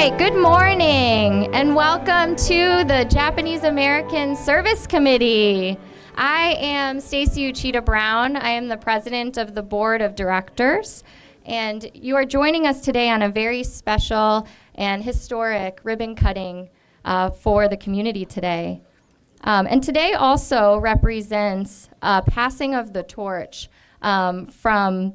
right, good morning and welcome to the Japanese American Service Committee. I am Stacy Uchida Brown. I am the president of the board of directors, and you are joining us today on a very special and historic ribbon cutting for the community today. And today also represents passing of the torch from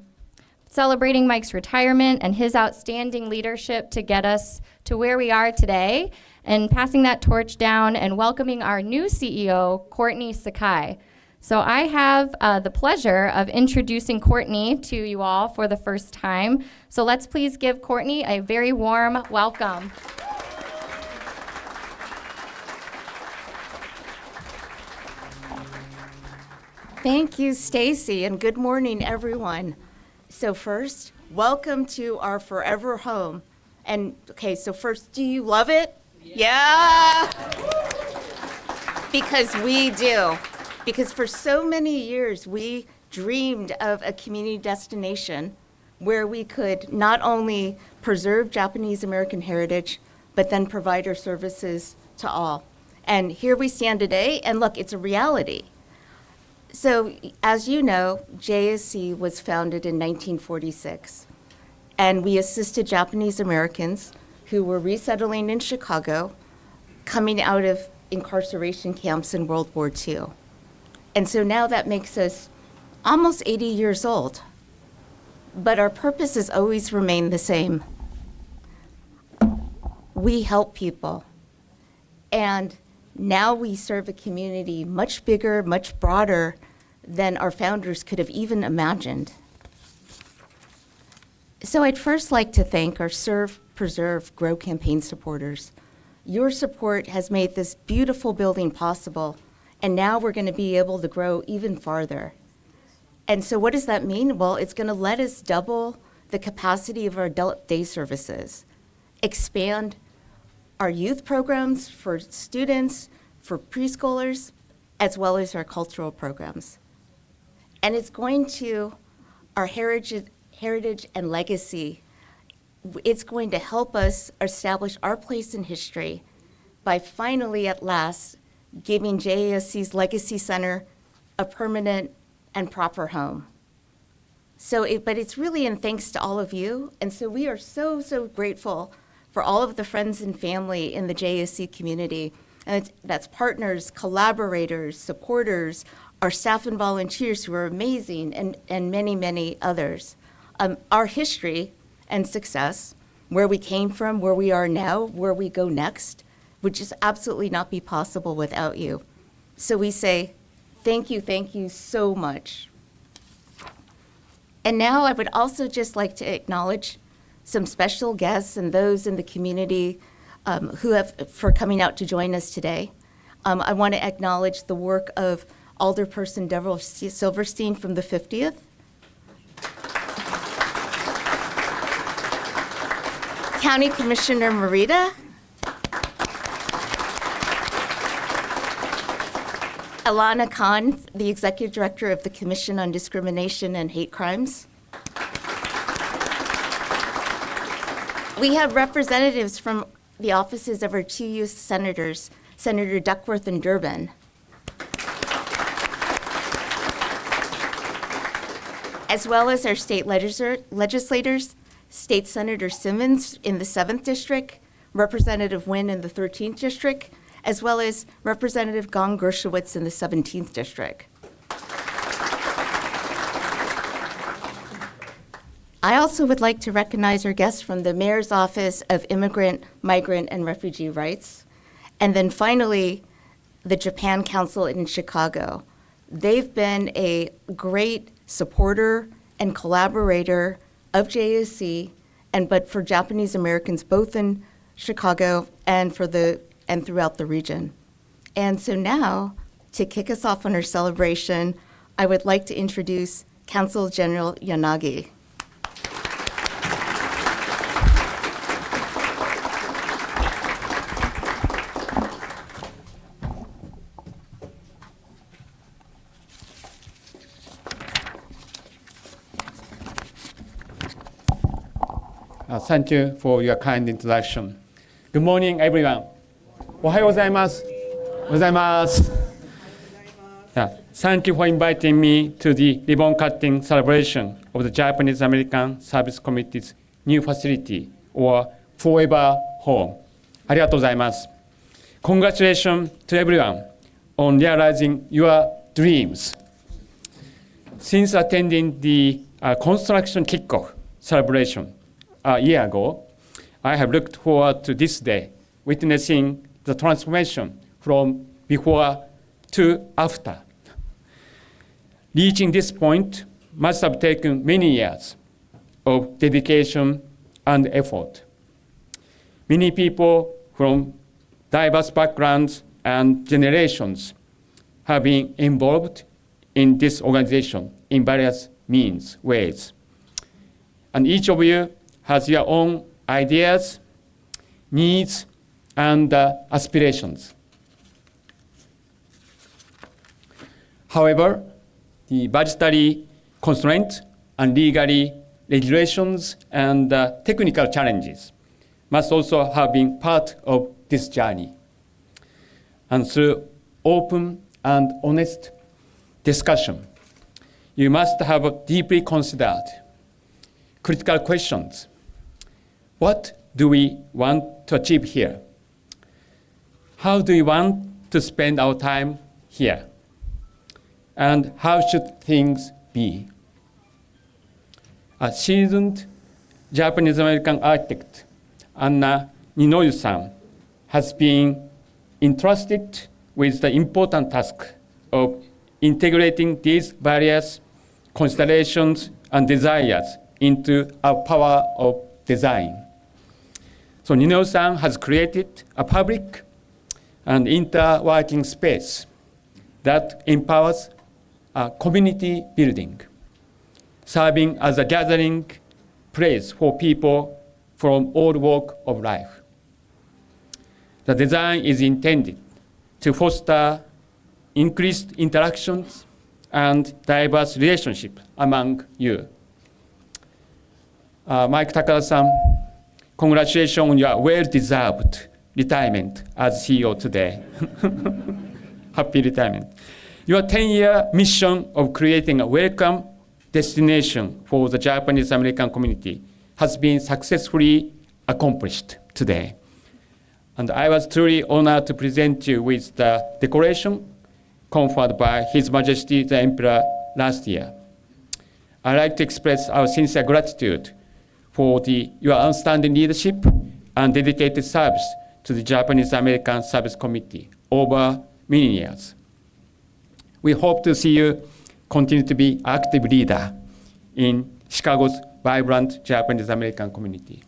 celebrating Mike's retirement and his outstanding leadership to get us to where we are today, and passing that torch down and welcoming our new CEO, Courtney Sakai. So I have the pleasure of introducing Courtney to you all for the first time. So let's please give Courtney a very warm welcome. Thank you, Stacy, and good morning, everyone. So first, welcome to our forever home. And okay, so first, do you love it? Yeah. Because we do. Because for so many years, we dreamed of a community destination where we could not only preserve Japanese American heritage, but then provide our services to all. And here we stand today, and look, it's a reality. So, as you know, JSC was founded in 1946, and we assisted Japanese Americans who were resettling in Chicago, coming out of incarceration camps in World War II. And so now that makes us almost 80 years old, but our purpose has always remained the same. We help people, and now we serve a community much bigger, much broader than our founders could have even imagined. So I'd first like to thank our Serve, Preserve, Grow campaign supporters. Your support has made this beautiful building possible, and now we're going to be able to grow even farther. And so what does that mean? Well, it's going to let us double the capacity of our adult day services, expand our youth programs for students, for preschoolers, as well as our cultural programs. And it's going to, our heritage and legacy, it's going to help us establish our place in history by finally, at last, giving JASC's Legacy Center a permanent and proper home. But it's really in thanks to all of you, and so we are so, so grateful for all of the friends and family in the JSC community. And that's partners, collaborators, supporters, our staff and volunteers who are amazing, and many, many others. Our history and success, where we came from, where we are now, where we go next, would just absolutely not be possible without you. So we say, thank you so much. And now I would also just like to acknowledge some special guests and those in the community for coming out to join us today. I want to acknowledge the work of Alderperson Deverell Silverstein from the 50th. County Commissioner Merida. Alana Khan, the Executive Director of the Commission on Discrimination and Hate Crimes. We have representatives from the offices of our two youth senators, Senator Duckworth and Durbin, as well as our state legislators, State Senator Simmons in the 7th District, Representative Wynn in the 13th District, as well as Representative Gong Gershowitz in the 17th District. I also would like to recognize our guests from the Mayor's Office of Immigrant, Migrant, and Refugee Rights, and then finally, the Japan Council in Chicago. They've been a great supporter and collaborator of JSC, but for Japanese Americans both in Chicago and throughout the region. And so now, to kick us off on our celebration, I would like to introduce Consul General Yanagi. Thank you for your kind introduction. Good morning, everyone. おはようございます。おはようございます。Thank you for inviting me to the ribbon cutting celebration of the Japanese American Service Committee's new facility, or Forever Home. ありがとうございます。Congratulations to everyone on realizing your dreams. Since attending the construction kickoff celebration a year ago, I have looked forward to this day, witnessing the transformation from before to after. Reaching this point must have taken many years of dedication and effort. Many people from diverse backgrounds and generations have been involved in this organization in various ways. And each of you has your own ideas, needs, and aspirations. However, the budgetary constraints and legally regulations and technical challenges must also have been part of this journey. And through open and honest discussion, you must have deeply considered critical questions. What do we want to achieve here? How do we want to spend our time here? And how should things be? A seasoned Japanese-American architect, Anna Ninoyu-san, has been entrusted with the important task of integrating these various considerations and desires into our power of design. So Ninoyu-san has created a public and interworking space that empowers community building, serving as a gathering place for people from all walks of life. The design is intended to foster increased interactions and diverse relationships among you. Mike Takada-san, congratulations on your well-deserved retirement as CEO today. Happy retirement. Your 10-year mission of creating a welcome destination for the Japanese American community has been successfully accomplished today. And I was truly honored to present you with the decoration conferred by His Majesty the Emperor last year. I'd like to express our sincere gratitude for your outstanding leadership and dedicated service to the Japanese American Service Committee over many years. We hope to see you continue to be an active leader in Chicago's vibrant Japanese American community.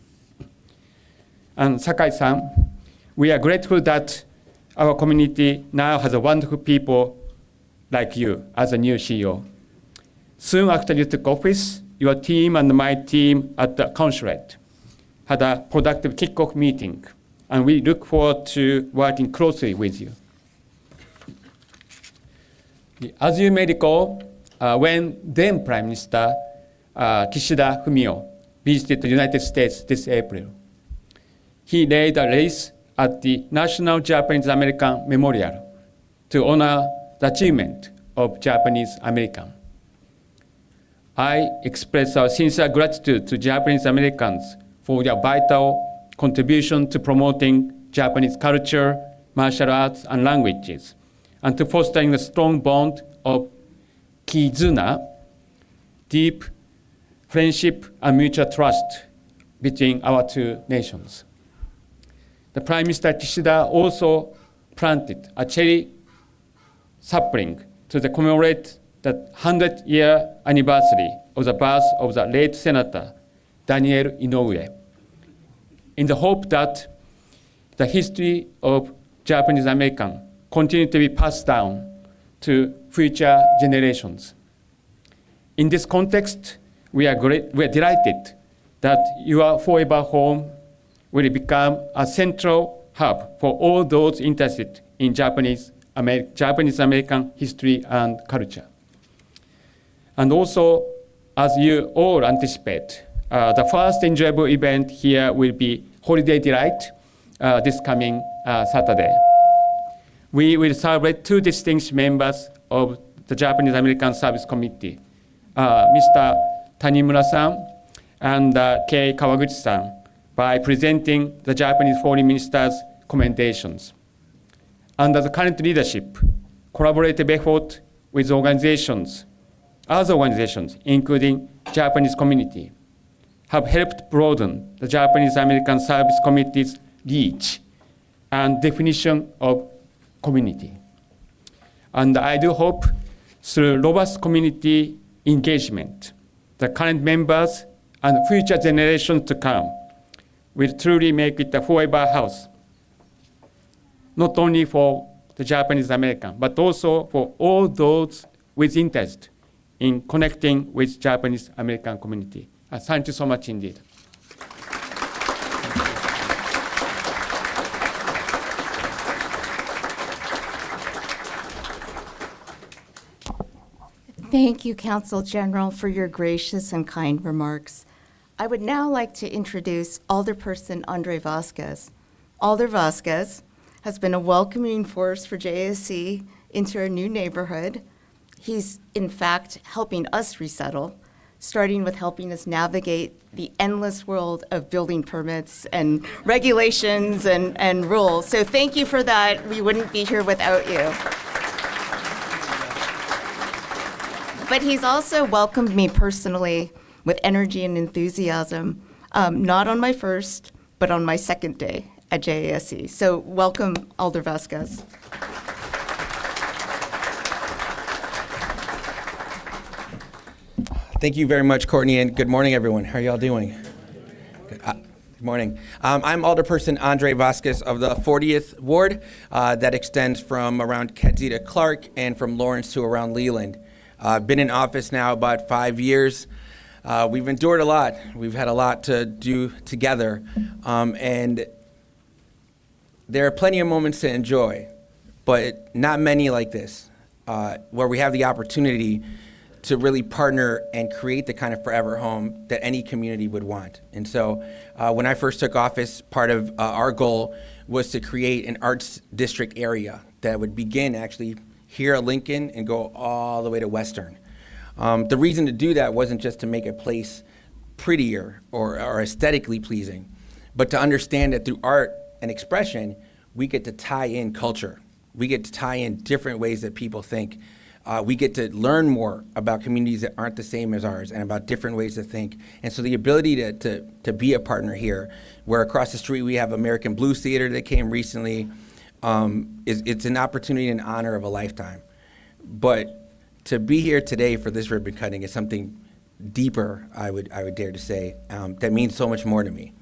And Sakai-san, we are grateful that our community now has a wonderful people like you as a new CEO. Soon after you took office, your team and my team at the consulate had a productive kickoff meeting, and we look forward to working closely with you. As you may recall, when then Prime Minister Kishida Fumio visited the United States this April, he laid a wreath at the National Japanese American Memorial to honor the achievement of Japanese American. I express our sincere gratitude to Japanese Americans for their vital contribution to promoting Japanese culture, martial arts, and languages, and to fostering a strong bond of kizuna, deep friendship and mutual trust between our two nations. The Prime Minister Kishida also planted a cherry sapling to commemorate the 100-year anniversary of the birth of the late Senator Daniel Inoue, in the hope that the history of Japanese American continue to be passed down to future generations. In this context, we are delighted that your Forever Home will become a central hub for all those interested in Japanese American history and culture. And also, as you all anticipate, the first enjoyable event here will be Holiday Delight, this coming Saturday. We will celebrate two distinguished members of the Japanese American Service Committee, Mr. Tanimura-san and Kei Kawaguchi-san, by presenting the Japanese Foreign Minister's commendations. Under the current leadership, collaborative effort with other organizations, including Japanese community, have helped broaden the Japanese American Service Committee's reach and definition of community. And I do hope through robust community engagement, the current members and future generations to come will truly make it a forever house, not only for the Japanese American, but also for all those with interest in connecting with Japanese American community. Thank you so much indeed. Thank you, Council General, for your gracious and kind remarks. I would now like to introduce Alderperson Andre Vasquez. Alder Vasquez has been a welcoming force for JASC into our new neighborhood. He's, in fact, helping us resettle, starting with helping us navigate the endless world of building permits and regulations and rules. So thank you for that. We wouldn't be here without you. But he's also welcomed me personally with energy and enthusiasm, not on my first, but on my second day at JASC. So welcome, Alder Vasquez. Thank you very much, Courtney, and good morning, everyone. How are y'all doing? Good morning. I'm Alderperson Andre Vasquez of the 40th Ward that extends from around Kedzie to Clark and from Lawrence to around Leland. I've been in office now about 5 years. We've endured a lot. We've had a lot to do together. And there are plenty of moments to enjoy, but not many like this, where we have the opportunity to really partner and create the kind of forever home that any community would want. And so when I first took office, part of our goal was to create an arts district area that would begin actually here at Lincoln and go all the way to Western. The reason to do that wasn't just to make a place prettier or aesthetically pleasing, but to understand that through art and expression, we get to tie in culture. We get to tie in different ways that people think. We get to learn more about communities that aren't the same as ours and about different ways to think. And so the ability to be a partner here, where across the street we have American Blues Theater that came recently, it's an opportunity and honor of a lifetime. But to be here today for this ribbon cutting is something deeper, I would dare to say, that means so much more to me.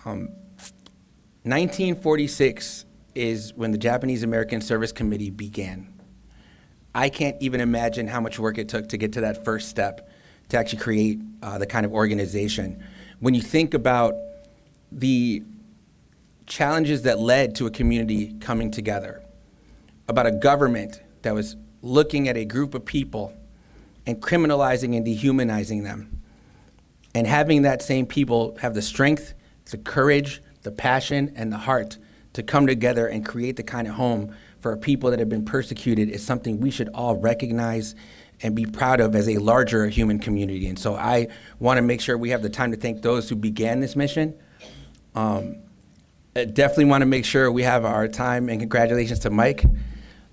1946 is when the Japanese American Service Committee began. I can't even imagine how much work it took to get to that first step to actually create the kind of organization. When you think about the challenges that led to a community coming together, about a government that was looking at a group of people and criminalizing and dehumanizing them, and having that same people have the strength, the courage, the passion, and the heart to come together and create the kind of home for people that have been persecuted is something we should all recognize and be proud of as a larger human community. And so I want to make sure we have the time to thank those who began this mission. I definitely want to make sure we have our time, and congratulations to Mike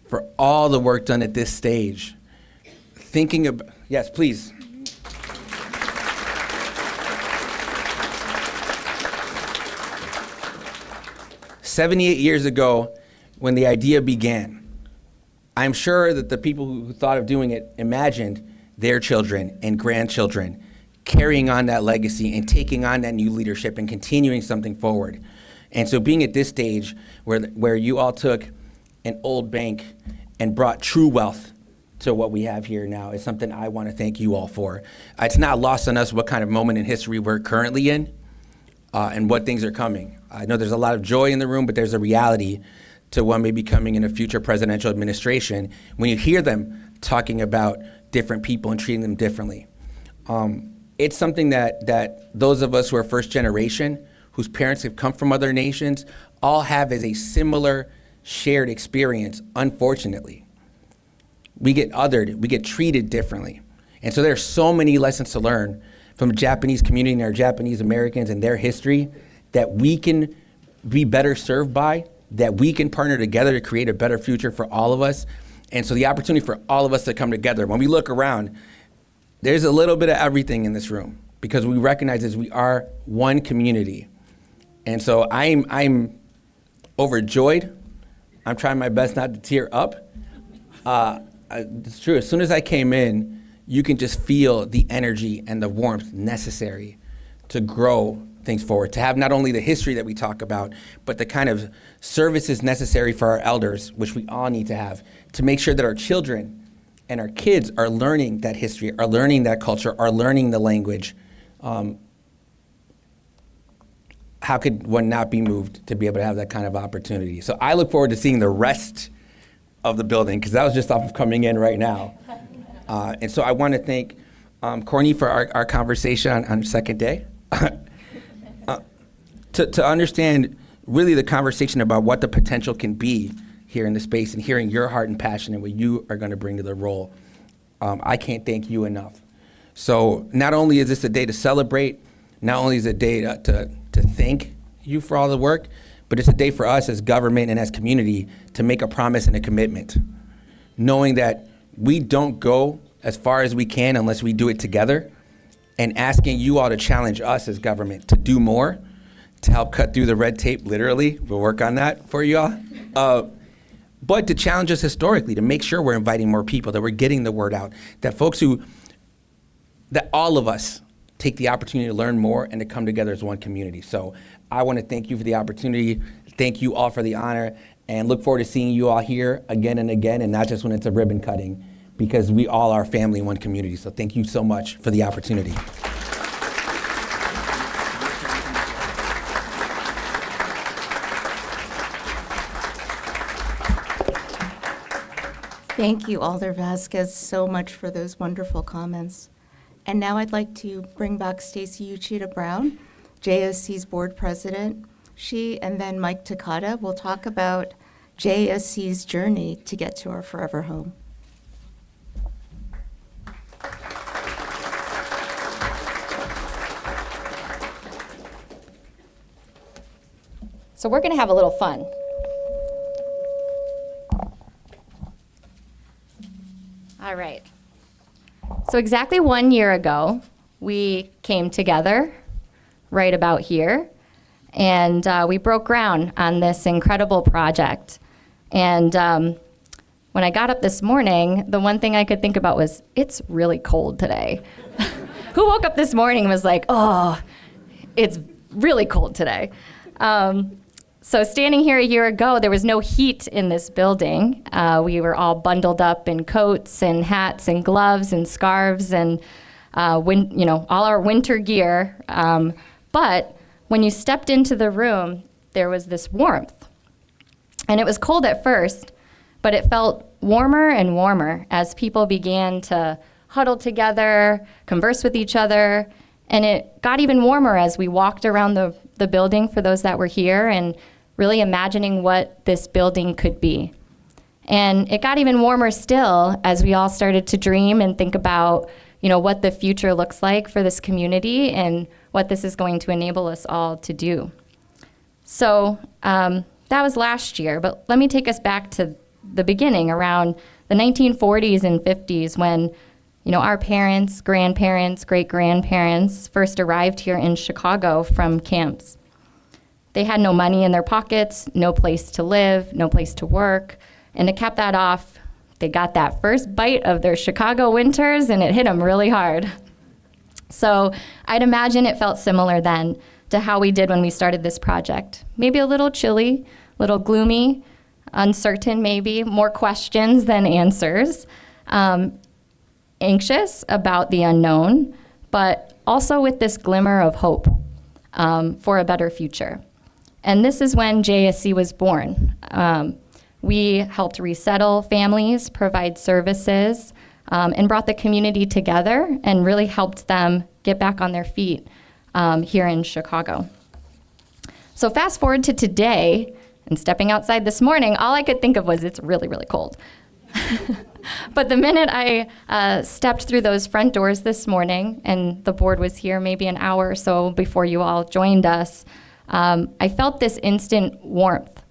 for all the work done at this stage. Thinking about, yes, please. "78 years ago, when the idea began, I'm sure that the people who thought of doing it imagined their children and grandchildren carrying on that legacy and taking on that new leadership and continuing something forward. And so being at this stage where you all took an old bank and brought true wealth to what we have here now is something I want to thank you all for. It's not lost on us what kind of moment in history we're currently in and what things are coming. I know there's a lot of joy in the room, but there's a reality to what may be coming in a future presidential administration when you hear them talking about different people and treating them differently. It's something that those of us who are first generation, whose parents have come from other nations, all have as a similar shared experience, unfortunately. We get othered, we get treated differently. And so there are so many lessons to learn from the Japanese community and our Japanese Americans and their history that we can be better served by, that we can partner together to create a better future for all of us. And so the opportunity for all of us to come together, when we look around, there's a little bit of everything in this room because we recognize as we are one community. And so I'm overjoyed. I'm trying my best not to tear up. It's true, as soon as I came in, you can just feel the energy and the warmth necessary to grow things forward, to have not only the history that we talk about, but the kind of services necessary for our elders, which we all need to have, to make sure that our children and our kids are learning that history, are learning that culture, are learning the language. How could one not be moved to be able to have that kind of opportunity? So I look forward to seeing the rest of the building, because that was just off of coming in right now. And so I want to thank Courtney for our conversation on second day. To understand really the conversation about what the potential can be here in the space and hearing your heart and passion and what you are going to bring to the role, I can't thank you enough. So not only is this a day to celebrate, not only is it a day to thank you for all the work, but it's a day for us as government and as community to make a promise and a commitment, knowing that we don't go as far as we can unless we do it together, and asking you all to challenge us as government to do more, to help cut through the red tape, literally. We'll work on that for you all. But to challenge us historically, to make sure we're inviting more people, that we're getting the word out, that that all of us take the opportunity to learn more and to come together as one community. So I want to thank you for the opportunity, thank you all for the honor, and look forward to seeing you all here again and again, and not just when it's a ribbon cutting, because we all are family in one community. So thank you so much for the opportunity. Thank you, Alder Vasquez, so much for those wonderful comments. And now I'd like to bring back Stacy Uchida Brown, JSC's board president. She and then Mike Takata will talk about JSC's journey to get to our forever home. So we're going to have a little fun. All right. So exactly 1 year ago, we came together right about here, and we broke ground on this incredible project. And when I got up this morning, the one thing I could think about was, it's really cold today. Who woke up this morning and was like, oh, it's really cold today? So standing here a year ago, there was no heat in this building. We were all bundled up in coats and hats and gloves and scarves and all our winter gear. But when you stepped into the room, there was this warmth. And it was cold at first, but it felt warmer and warmer as people began to huddle together, converse with each other. And it got even warmer as we walked around the building for those that were here and really imagining what this building could be. And it got even warmer still as we all started to dream and think about, what the future looks like for this community and what this is going to enable us all to do. So that was last year, but let me take us back to the beginning, around the 1940s and 50s when our parents, grandparents, great-grandparents first arrived here in Chicago from camps. They had no money in their pockets, no place to live, no place to work. And to cap that off, they got that first bite of their Chicago winters and it hit them really hard. So I'd imagine it felt similar then to how we did when we started this project. Maybe a little chilly, a little gloomy, uncertain maybe, more questions than answers, anxious about the unknown, but also with this glimmer of hope for a better future. And this is when JSC was born. We helped resettle families, provide services, and brought the community together and really helped them get back on their feet here in Chicago. So fast forward to today, and stepping outside this morning, all I could think of was it's really, really cold. But the minute I stepped through those front doors this morning, and the board was here maybe an hour or so before you all joined us, I felt this instant warmth.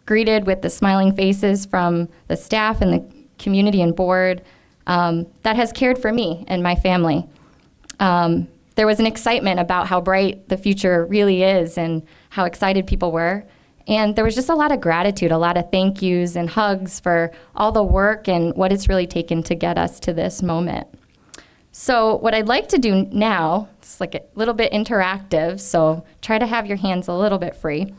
Greeted with the smiling faces from the staff and the community and board that has cared for me and my family. There was an excitement about how bright the future really is and how excited people were. And there was just a lot of gratitude, a lot of thank yous and hugs for all the work and what it's really taken to get us to this moment. So what I'd like to do now, it's like a little bit interactive, so try to have your hands a little bit free.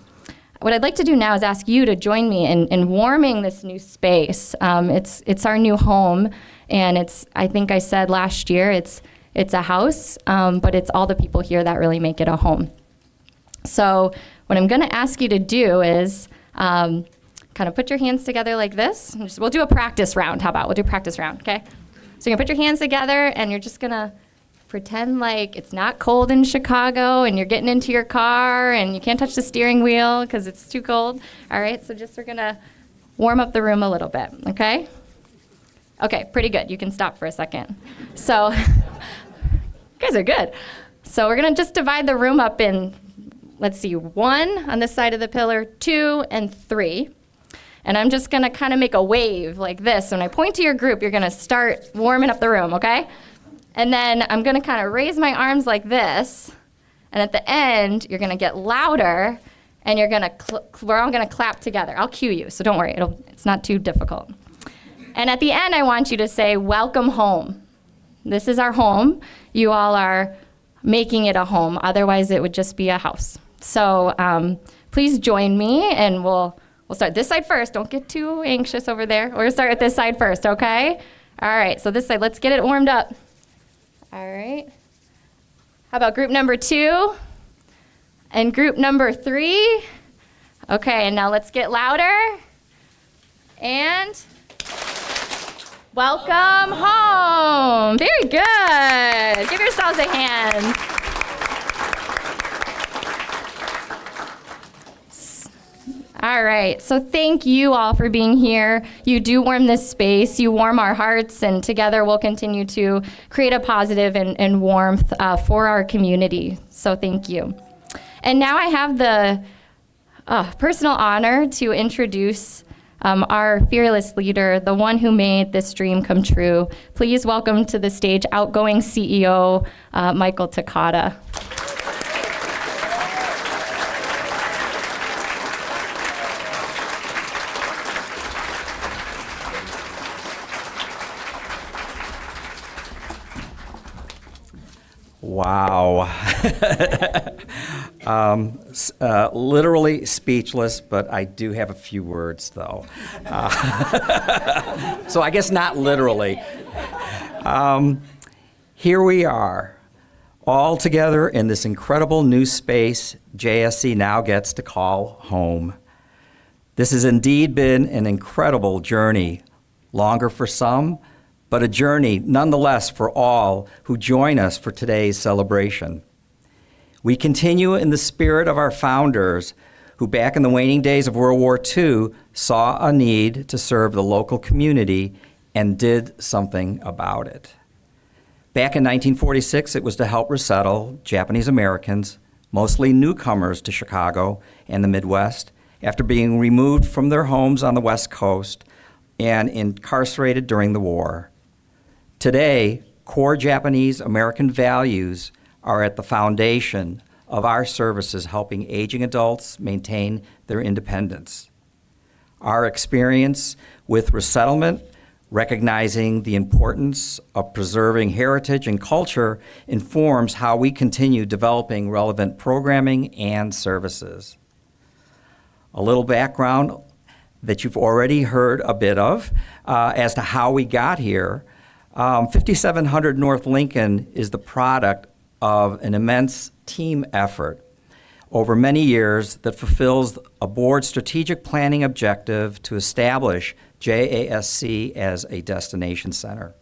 What I'd like to do now is ask you to join me in warming this new space. It's our new home, and I think I said last year, it's a house, but it's all the people here that really make it a home. So what I'm going to ask you to do is kind of put your hands together like this. We'll do a practice round. How about we'll do a practice round, okay? So you're going to put your hands together, and you're just going to pretend like it's not cold in Chicago, and you're getting into your car, and you can't touch the steering wheel because it's too cold. All right, so we're going to warm up the room a little bit, okay? Okay, pretty good. You can stop for a second. So you guys are good. So we're going to just divide the room up in, let's see, 1 on this side of the pillar, 2 and 3. And I'm just going to kind of make a wave like this. When I point to your group, you're going to start warming up the room, okay? And then I'm going to kind of raise my arms like this. And at the end, you're going to get louder, and you're going to we're all going to clap together. I'll cue you, so don't worry. It's not too difficult. And at the end, I want you to say, welcome home. This is our home. You all are making it a home. Otherwise, it would just be a house. So please join me, and we'll start this side first. Don't get too anxious over there. We're going to start with this side first, okay? All right, so this side, let's get it warmed up. All right. How about group number 2? And group number 3? Okay, and now let's get louder. And welcome home. Very good. Give yourselves a hand. All right, so thank you all for being here. You do warm this space, you warm our hearts, and together we'll continue to create a positive and warmth for our community. So thank you. And now I have the personal honor to introduce our fearless leader, the one who made this dream come true. Please welcome to the stage outgoing CEO, Michael Takata. Wow. Literally speechless, but I do have a few words, though. So I guess not literally. Here we are, all together in this incredible new space JSC now gets to call home. This has indeed been an incredible journey, longer for some, but a journey nonetheless for all who join us for today's celebration. We continue in the spirit of our founders, who back in the waning days of World War II saw a need to serve the local community and did something about it. Back in 1946, it was to help resettle Japanese Americans, mostly newcomers to Chicago and the Midwest, after being removed from their homes on the West Coast and incarcerated during the war. Today, core Japanese American values are at the foundation of our services helping aging adults maintain their independence. Our experience with resettlement, recognizing the importance of preserving heritage and culture, informs how we continue developing relevant programming and services. A little background that you've already heard a bit of as to how we got here. 5700 North Lincoln is the product of an immense team effort over many years that fulfills a board strategic planning objective to establish JASC as a destination center.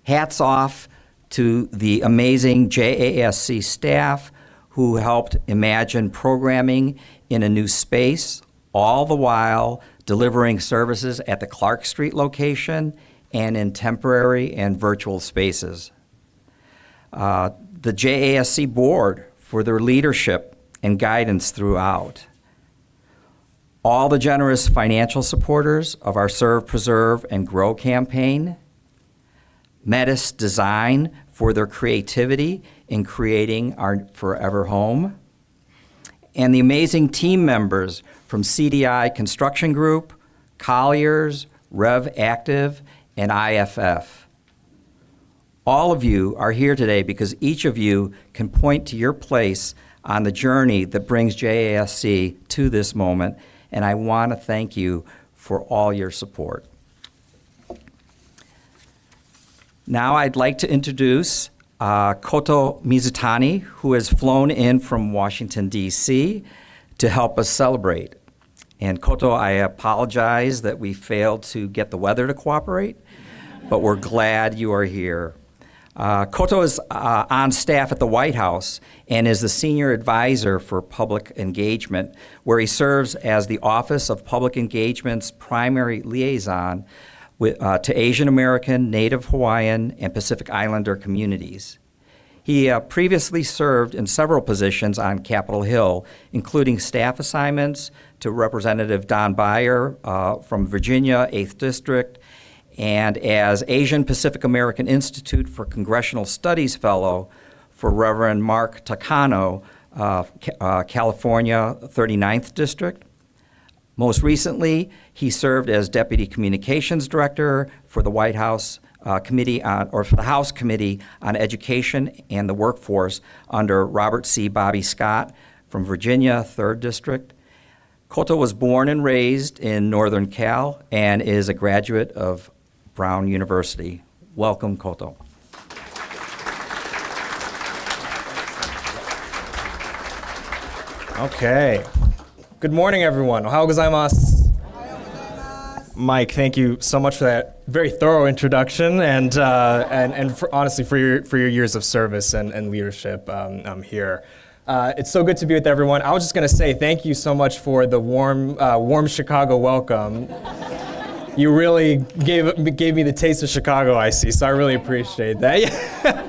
Hats off to the amazing JASC staff who helped imagine programming in a new space, all the while delivering services at the Clark Street location and in temporary and virtual spaces. The JASC board for their leadership and guidance throughout. All the generous financial supporters of our Serve, Preserve, and Grow campaign. Metis Design for their creativity in creating our forever home. And the amazing team members from CDI Construction Group, Colliers, Rev Active, and IFF. All of you are here today because each of you can point to your place on the journey that brings JASC to this moment, and I want to thank you for all your support. Now I'd like to introduce Koto Mizutani, who has flown in from Washington, D.C. to help us celebrate. And Koto, I apologize that we failed to get the weather to cooperate, but we're glad you are here. Koto is on staff at the White House and is the senior advisor for public engagement, where he serves as the Office of Public Engagement's primary liaison to Asian American, Native Hawaiian, and Pacific Islander communities. He previously served in several positions on Capitol Hill, including staff assignments to Representative Don Beyer from Virginia, 8th District, and as Asian Pacific American Institute for Congressional Studies Fellow for Reverend Mark Takano, California, 39th District. Most recently, he served as Deputy Communications Director for the White House Committee for the House Committee on Education and the Workforce under Robert C. Bobby Scott from Virginia, 3rd District. Koto was born and raised in Northern Cal and is a graduate of Brown University. Welcome, Koto. Okay. Good morning, everyone. Ohayou gozaimasu. Mike, thank you so much for that very thorough introduction and honestly for your years of service and leadership here. It's so good to be with everyone. I was just going to say thank you so much for the warm Chicago welcome. You really gave me the taste of Chicago, I see, so I really appreciate that.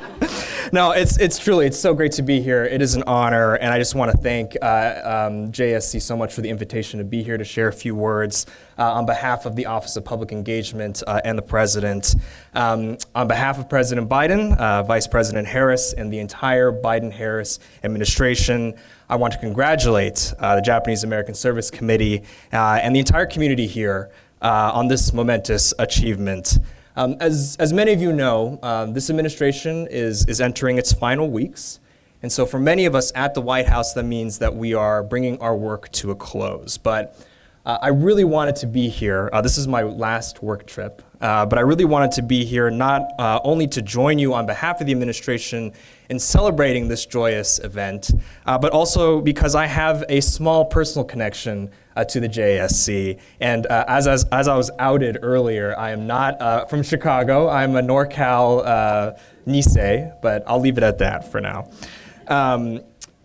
No, it's truly, it's so great to be here. It is an honor, and I just want to thank JSC so much for the invitation to be here to share a few words on behalf of the Office of Public Engagement and the President. On behalf of President Biden, Vice President Harris, and the entire Biden-Harris administration, I want to congratulate the Japanese American Service Committee and the entire community here on this momentous achievement. As many of you know, this administration is entering its final weeks. And so for many of us at the White House, that means that we are bringing our work to a close. But I really wanted to be here. This is my last work trip. But I really wanted to be here not only to join you on behalf of the administration in celebrating this joyous event, but also because I have a small personal connection to the JSC. And as I was outed earlier, I am not from Chicago. I'm a NorCal Nisei, but I'll leave it at that for now.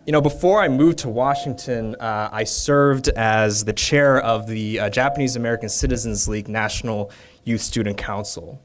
Before I moved to Washington, I served as the chair of the Japanese American Citizens League National Youth Student Council.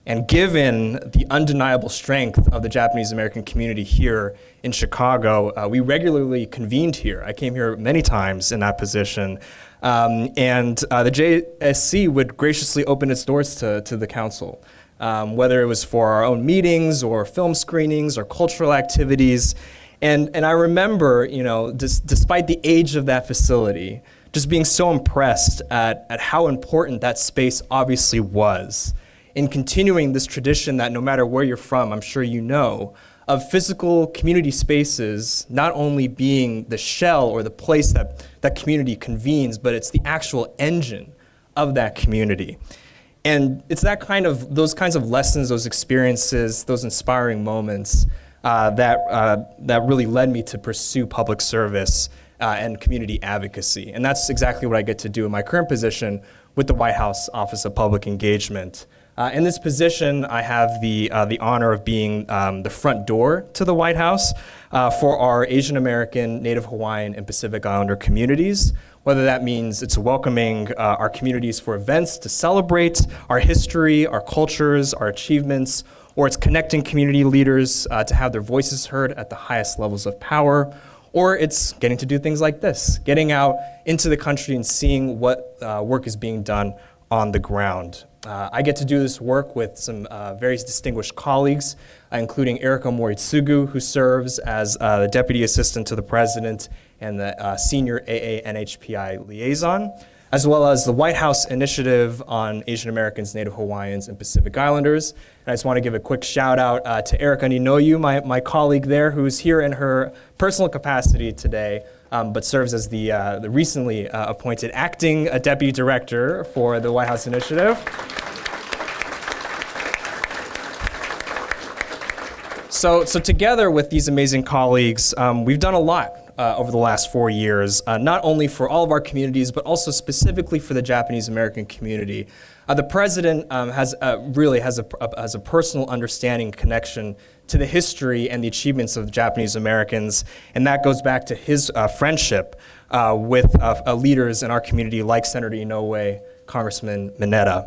And given the undeniable strength of the Japanese American community here in Chicago, we regularly convened here. I came here many times in that position. And the JSC would graciously open its doors to the council, whether it was for our own meetings or film screenings or cultural activities. And I remember, despite the age of that facility, just being so impressed at how important that space obviously was in continuing this tradition that no matter where you're from, I'm sure you know, of physical community spaces not only being the shell or the place that community convenes, but it's the actual engine of that community. And it's those kinds of lessons, those experiences, those inspiring moments that really led me to pursue public service and community advocacy. And that's exactly what I get to do in my current position with the White House Office of Public Engagement. In this position, I have the honor of being the front door to the White House for our Asian American, Native Hawaiian, and Pacific Islander communities, whether that means it's welcoming our communities for events to celebrate our history, our cultures, our achievements, or it's connecting community leaders to have their voices heard at the highest levels of power, or it's getting to do things like this, getting out into the country and seeing what work is being done on the ground. I get to do this work with some very distinguished colleagues, including Erica Moritsugu, who serves as the Deputy Assistant to the President and the Senior AA NHPI Liaison, as well as the White House Initiative on Asian Americans, Native Hawaiians, and Pacific Islanders. And I just want to give a quick shout out to Erica Ninoyu, my colleague there, who's here in her personal capacity today, but serves as the recently appointed acting Deputy Director for the White House Initiative. So together with these amazing colleagues, we've done a lot over the last 4 years, not only for all of our communities, but also specifically for the Japanese American community. The president really has a personal understanding connection to the history and the achievements of the Japanese Americans, and that goes back to his friendship with leaders in our community like Senator Inoue, Congressman Mineta.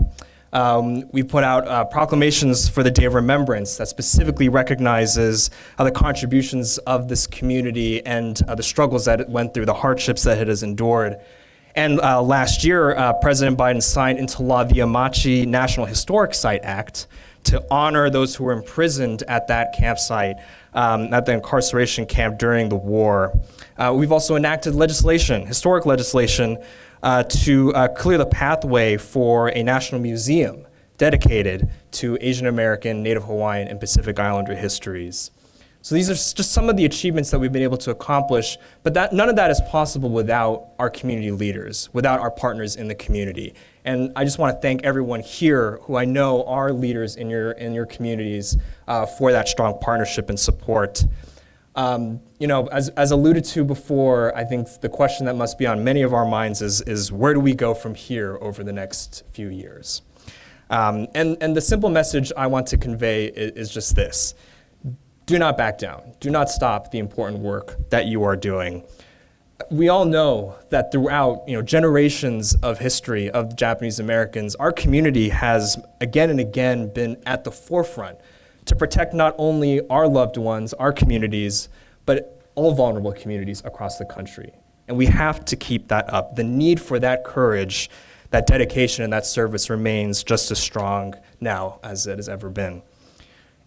We put out proclamations for the Day of Remembrance that specifically recognizes the contributions of this community and the struggles that it went through, the hardships that it has endured. And last year, President Biden signed into law the Amachi National Historic Site Act to honor those who were imprisoned at that campsite, at the incarceration camp during the war. We've also enacted legislation, historic legislation, to clear the pathway for a national museum dedicated to Asian American, Native Hawaiian, and Pacific Islander histories. So these are just some of the achievements that we've been able to accomplish, but none of that is possible without our community leaders, without our partners in the community. And I just want to thank everyone here who I know are leaders in your communities for that strong partnership and support. As alluded to before, I think the question that must be on many of our minds is where do we go from here over the next few years? And the simple message I want to convey is just this. Do not back down. Do not stop the important work that you are doing. We all know that throughout generations of history of Japanese Americans, our community has again and again been at the forefront to protect not only our loved ones, our communities, but all vulnerable communities across the country. And we have to keep that up. The need for that courage, that dedication, and that service remains just as strong now as it has ever been.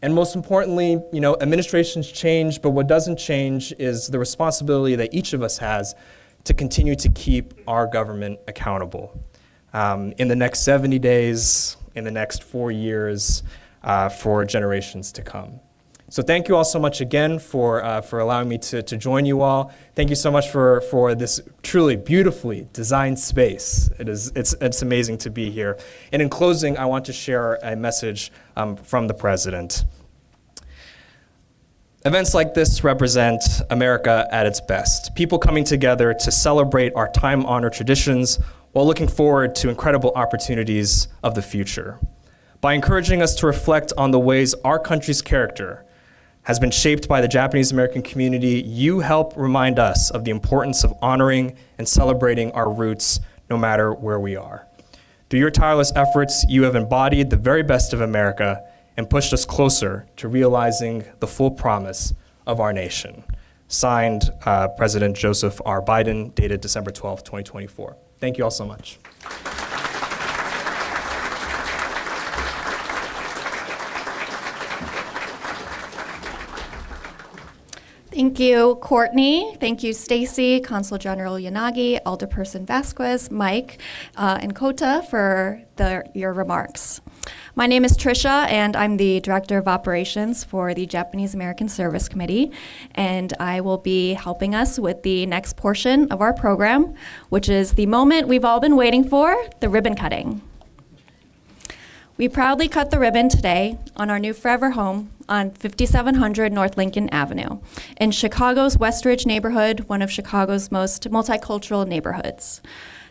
And most importantly, administrations change, but what doesn't change is the responsibility that each of us has to continue to keep our government accountable. In the next 70 days, in the next 4 years, for generations to come. So thank you all so much again for allowing me to join you all. Thank you so much for this truly beautifully designed space. It's amazing to be here. And in closing, I want to share a message from the President. Events like this represent America at its best. People coming together to celebrate our time-honored traditions while looking forward to incredible opportunities of the future. By encouraging us to reflect on the ways our country's character has been shaped by the Japanese American community, you help remind us of the importance of honoring and celebrating our roots no matter where we are. Through your tireless efforts, you have embodied the very best of America and pushed us closer to realizing the full promise of our nation. Signed, President Joseph R. Biden, dated December 12, 2024. Thank you all so much. Thank you, Courtney. Thank you, Stacy, Consul General Yanagi, Alderperson Vasquez, Mike, and Kota for your remarks. My name is Trisha, and I'm the Director of Operations for the Japanese American Service Committee, and I will be helping us with the next portion of our program, which is the moment we've all been waiting for, the ribbon cutting. We proudly cut the ribbon today on our new forever home on 5700 North Lincoln Avenue in Chicago's Westridge neighborhood, one of Chicago's most multicultural neighborhoods.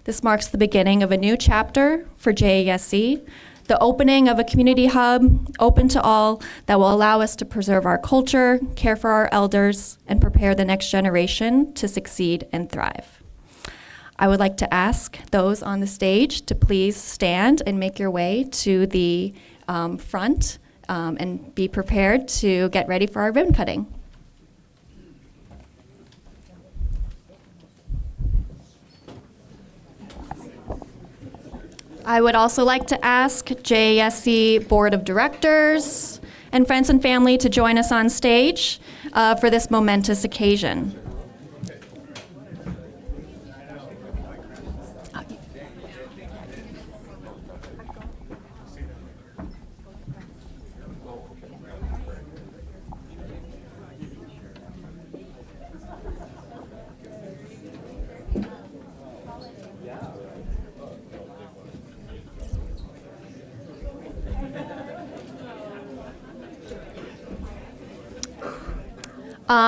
This marks the beginning of a new chapter for JASC, the opening of a community hub open to all that will allow us to preserve our culture, care for our elders, and prepare the next generation to succeed and thrive. I would like to ask those on the stage to please stand and make your way to the front and be prepared to get ready for our ribbon cutting. I would also like to ask JASC Board of Directors and friends and family to join us on stage for this momentous occasion.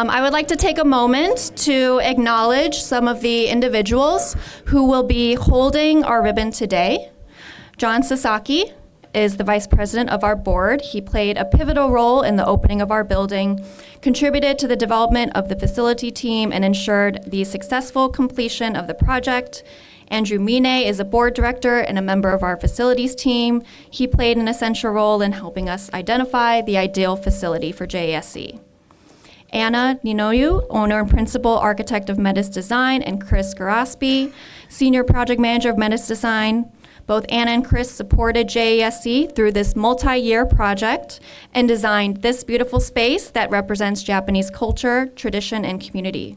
I would like to take a moment to acknowledge some of the individuals who will be holding our ribbon today. John Sasaki is the vice president of our board. He played a pivotal role in the opening of our building, contributed to the development of the facility team, and ensured the successful completion of the project. Andrew Mine is a board director and a member of our facilities team. He played an essential role in helping us identify the ideal facility for JASC. Anna Ninoyu, owner and principal architect of Metis Design, and Chris Garaspi, senior project manager of Metis Design. Both Anna and Chris supported JASC through this multi-year project and designed this beautiful space that represents Japanese culture, tradition, and community.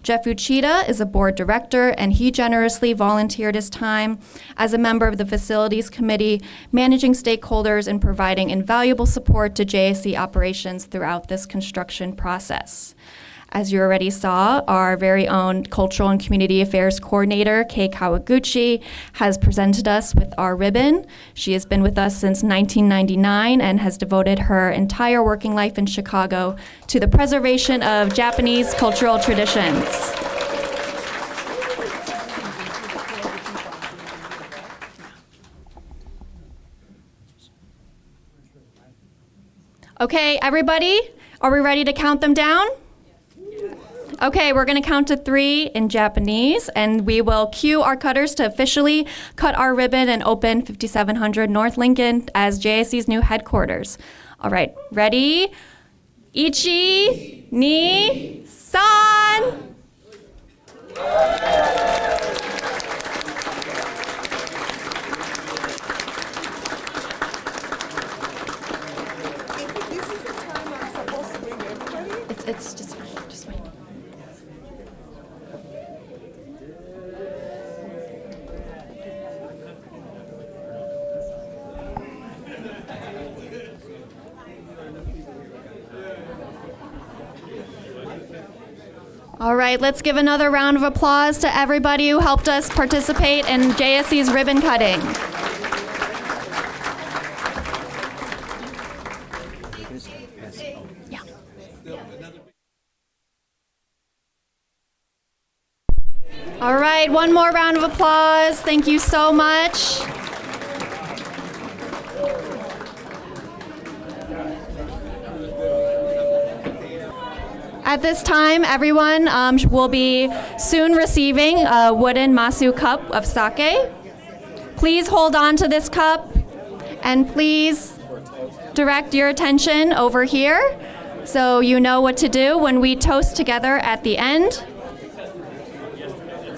Jeff Uchida is a board director, and he generously volunteered his time as a member of the facilities committee, managing stakeholders and providing invaluable support to JASC operations throughout this construction process. As you already saw, our very own Cultural and Community Affairs Coordinator, Kei Kawaguchi, has presented us with our ribbon. She has been with us since 1999 and has devoted her entire working life in Chicago to the preservation of Japanese cultural traditions. Okay, everybody, are we ready to count them down? Okay, we're going to count to 3 in Japanese, and we will cue our cutters to officially cut our ribbon and open 5700 North Lincoln as JASC's new headquarters. All right, ready? Ichi, ni, san! It's just fine. Just wait. All right, let's give another round of applause to everybody who helped us participate in JASC's ribbon cutting. Yeah. All right, one more round of applause. Thank you so much. At this time, everyone will be soon receiving a wooden Masu cup of sake. Please hold on to this cup, and please direct your attention over here so you know what to do when we toast together at the end.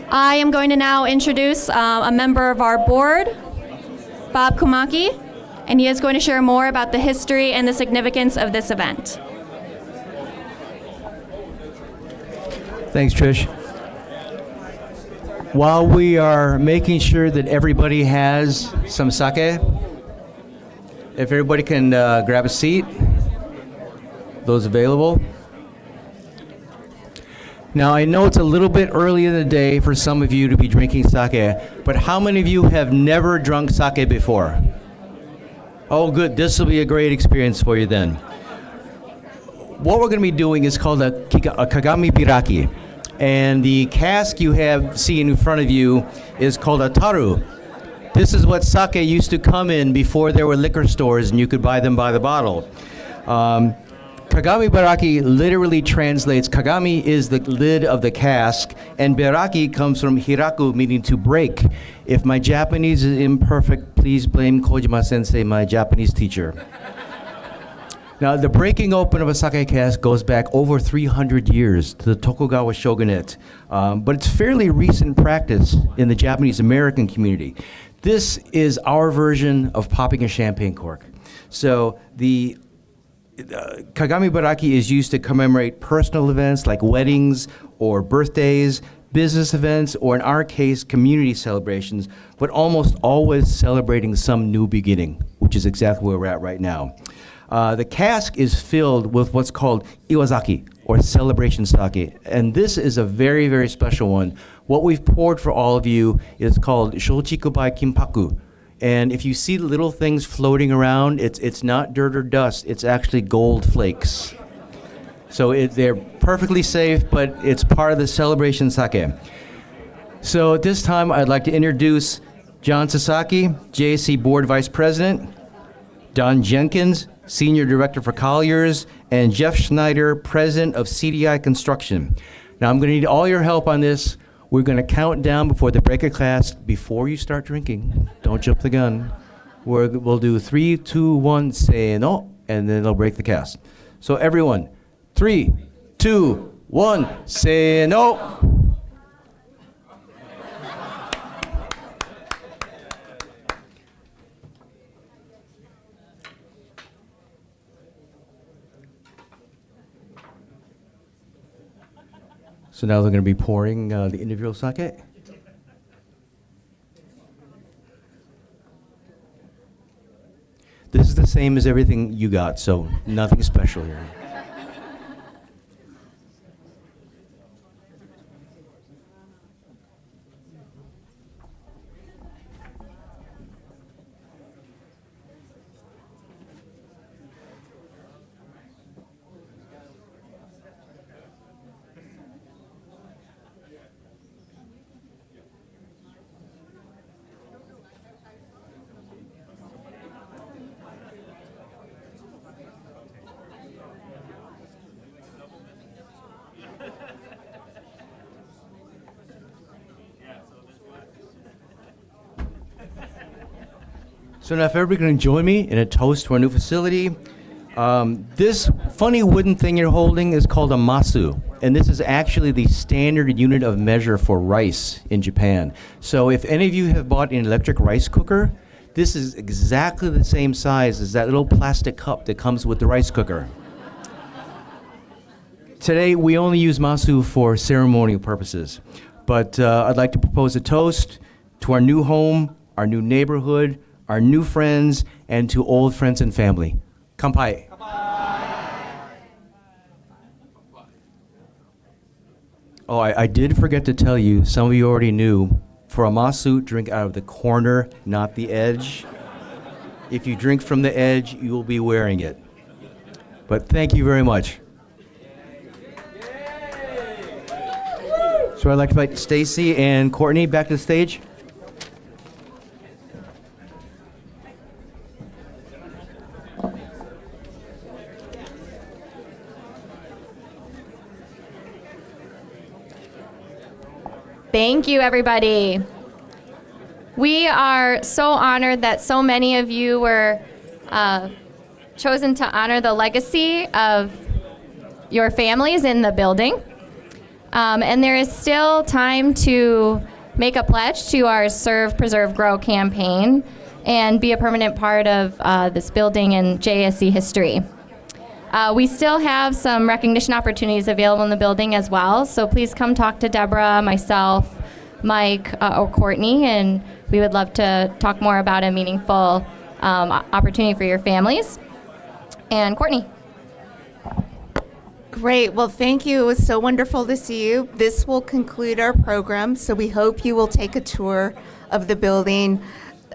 I am going to now introduce a member of our board, Bob Kumaki, and he is going to share more about the history and the significance of this event. Thanks, Trish. While we are making sure that everybody has some sake, if everybody can grab a seat, those available. Now, I know it's a little bit early in the day for some of you to be drinking sake, but how many of you have never drunk sake before? Oh, good. This will be a great experience for you then. What we're going to be doing is called a kagami biraki. And the cask you have seen in front of you is called a taru. This is what sake used to come in before there were liquor stores and you could buy them by the bottle. Kagami baraki literally translates, kagami is the lid of the cask, and baraki comes from hiraku, meaning to break. If my Japanese is imperfect, please blame Kojima Sensei, my Japanese teacher. Now, the breaking open of a sake cask goes back over 300 years to the Tokugawa shogunate, but it's fairly recent practice in the Japanese American community. This is our version of popping a champagne cork. So the Kagami baraki is used to commemorate personal events like weddings or birthdays, business events, or in our case, community celebrations, but almost always celebrating some new beginning, which is exactly where we're at right now. The cask is filled with what's called iwazaki, or celebration sake, and this is a very, very special one. What we've poured for all of you is called Shochikubai Kinpaku. And if you see the little things floating around, it's not dirt or dust, it's actually gold flakes. So they're perfectly safe, but it's part of the celebration sake. So at this time, I'd like to introduce John Sasaki, JSC Board Vice President, Don Jenkins, Senior Director for Colliers, and Jeff Schneider, President of CDI Construction. Now I'm gonna need all your help on this. We're going to count down before the break of class. Before you start drinking, don't jump the gun. We'll do 3, 2, 1, say no, and then they'll break the cast. So everyone, 3, 2, 1, say no. So now they're going to be pouring the individual sake. This is the same as everything you got, so nothing special here. So now if everybody can join me in a toast to our new facility. This funny wooden thing you're holding is called a masu, and this is actually the standard unit of measure for rice in Japan. So if any of you have bought an electric rice cooker, this is exactly the same size as that little plastic cup that comes with the rice cooker. Today, we only use masu for ceremonial purposes, but I'd like to propose a toast to our new home, our new neighborhood, our new friends, and to old friends and family. Kanpai. Oh, I did forget to tell you, some of you already knew, for a masu, drink out of the corner, not the edge. If you drink from the edge, you will be wearing it. But thank you very much. So I'd like to invite Stacy and Courtney back to the stage. Thank you, everybody. We are so honored that so many of you were chosen to honor the legacy of your families in the building. And there is still time to make a pledge to our Serve, Preserve, Grow campaign and be a permanent part of this building and JSC history. We still have some recognition opportunities available in the building as well, so please come talk to Deborah, myself, Mike, or Courtney, and we would love to talk more about a meaningful opportunity for your families. And Courtney. Great. Well, thank you. It was so wonderful to see you. This will conclude our program, so we hope you will take a tour of the building,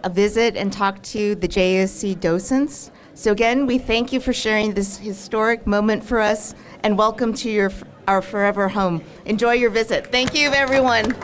a visit, and talk to the JSC docents. So again, we thank you for sharing this historic moment for us, and welcome to our forever home. Enjoy your visit. Thank you, everyone.